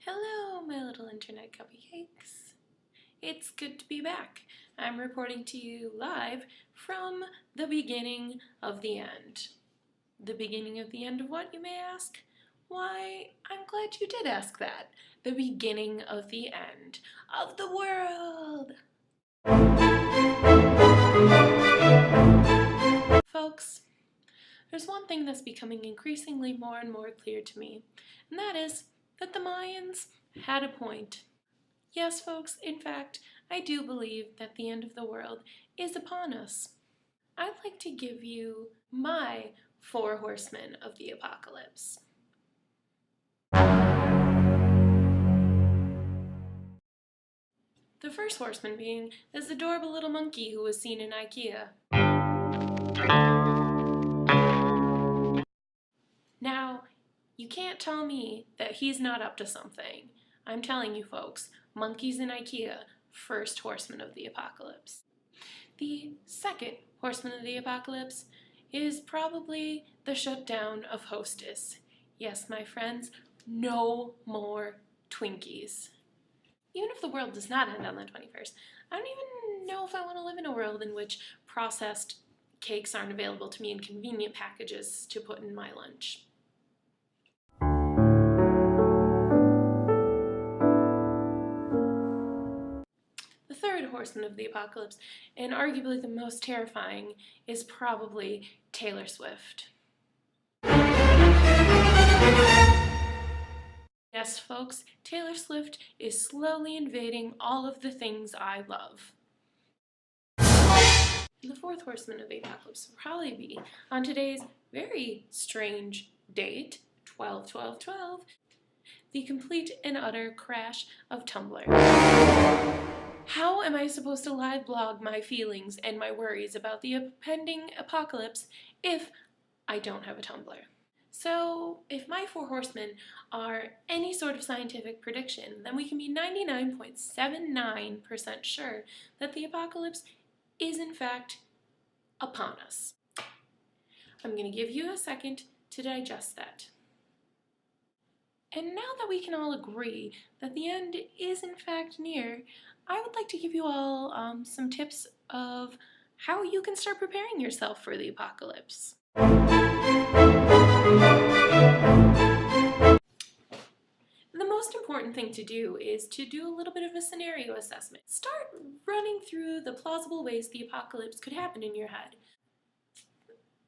Hello, my little internet cupcakes. It's good to be back. I'm reporting to you live from the beginning of the end. The beginning of the end of what, you may ask? Why, I'm glad you did ask that. The beginning of the end of the world! Folks, there's one thing that's becoming increasingly more and more clear to me, and that is that the Mayans had a point. Yes, folks, in fact, I do believe that the end of the world is upon us. I'd like to give you my 4 horsemen of the apocalypse. The first horseman being this adorable little monkey who was seen in IKEA. Now, you can't tell me that he's not up to something. I'm telling you folks, monkeys in IKEA, first horseman of the apocalypse. The second horseman of the apocalypse is probably the shutdown of Hostess. Yes, my friends, no more Twinkies. Even if the world does not end on the 21st, I don't even know if I want to live in a world in which processed cakes aren't available to me in convenient packages to put in my lunch. The third horseman of the apocalypse, and arguably the most terrifying, is probably Taylor Swift. Yes, folks, Taylor Swift is slowly invading all of the things I love. The fourth horseman of the apocalypse will probably be, on today's very strange date, 12/12/12, the complete and utter crash of Tumblr. How am I supposed to live blog my feelings and my worries about the impending apocalypse if I don't have a Tumblr? So, if my 4 horsemen are any sort of scientific prediction, then we can be 99.79% sure that the apocalypse is in fact upon us. I'm going to give you a second to digest that. And now that we can all agree that the end is in fact near, I would like to give you all some tips of how you can start preparing yourself for the apocalypse. The most important thing to do is to do a little bit of a scenario assessment. Start running through the plausible ways the apocalypse could happen in your head.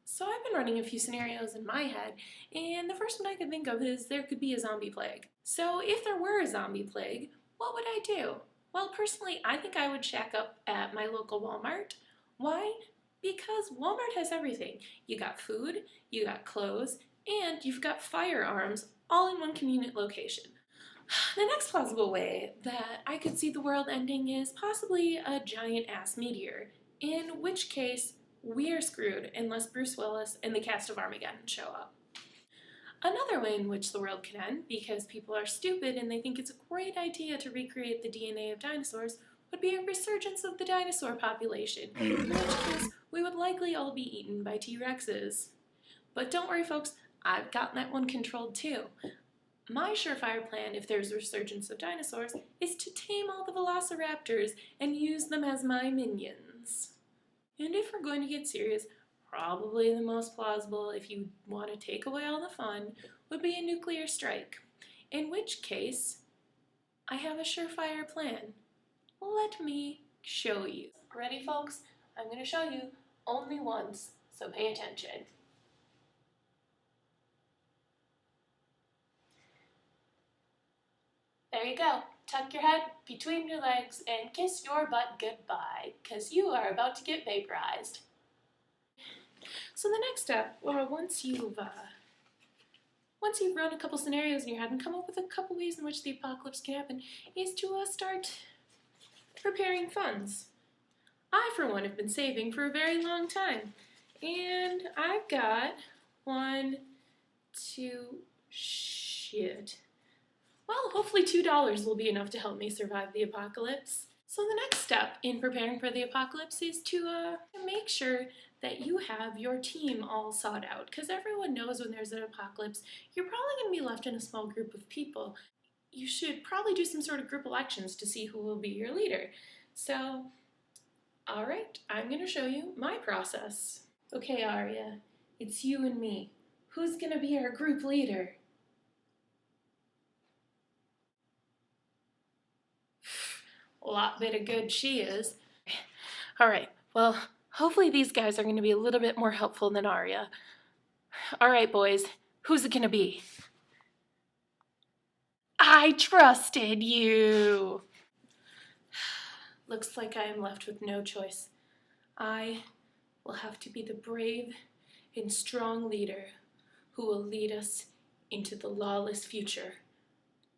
So I've been running a few scenarios in my head, and the first one I could think of is there could be a zombie plague. So if there were a zombie plague, what would I do? Well, personally, I think I would shack up at my local Walmart. Why? Because Walmart has everything. You got food, you got clothes, and you've got firearms all in one convenient location. The next plausible way that I could see the world ending is possibly a giant-ass meteor, in which case we are screwed unless Bruce Willis and the cast of Armageddon show up. Another way in which the world can end, because people are stupid and they think it's a great idea to recreate the DNA of dinosaurs, would be a resurgence of the dinosaur population, in which case we would likely all be eaten by T-Rexes. But don't worry folks, I've got that one controlled too. My surefire plan, if there's a resurgence of dinosaurs, is to tame all the velociraptors and use them as my minions. And if we're going to get serious, probably the most plausible, if you want to take away all the fun, would be a nuclear strike. In which case, I have a surefire plan. Let me show you. Ready, folks? I'm going to show you only once, so pay attention. There you go. Tuck your head between your legs and kiss your butt goodbye, because you are about to get vaporized. So the next step, or once you've run a couple scenarios in your head and come up with a couple ways in which the apocalypse can happen, is to start preparing funds. I, for one, have been saving for a very long time, and I've got well, hopefully $2 will be enough to help me survive the apocalypse. So the next step in preparing for the apocalypse is to make sure that you have your team all sought out, because everyone knows when there's an apocalypse, you're probably going to be left in a small group of people. you should probably do some sort of group elections to see who will be your leader. So, all right, I'm going to show you my process. Okay, Arya, it's you and me. Who's going to be our group leader? A lot bit of good she is. All right, well, hopefully these guys are going to be a little bit more helpful than Arya. All right, boys, who's it going to be? I trusted you! Looks like I am left with no choice. I will have to be the brave and strong leader who will lead us into the lawless future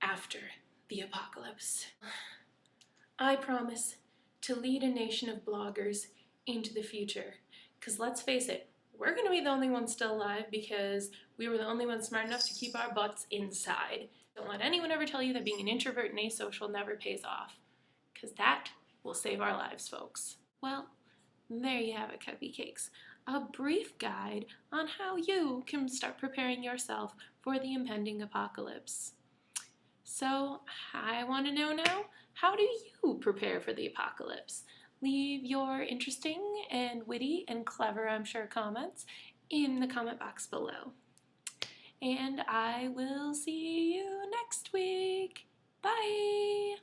after the apocalypse. I promise to lead a nation of bloggers into the future. Because let's face it, we're going to be the only ones still alive because we were the only ones smart enough to keep our butts inside. Don't let anyone ever tell you that being an introvert and asocial never pays off. Because that will save our lives, folks. Well, there you have it, cupcakes. A brief guide on how you can start preparing yourself for the impending apocalypse. So, I want to know now, how do you prepare for the apocalypse? Leave your interesting and witty and clever, I'm sure, comments in the comment box below. And I will see you next week. Bye!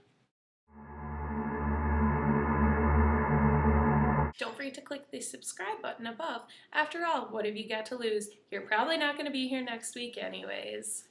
Don't forget to click the subscribe button above. After all, what have you got to lose? You're probably not going to be here next week anyways.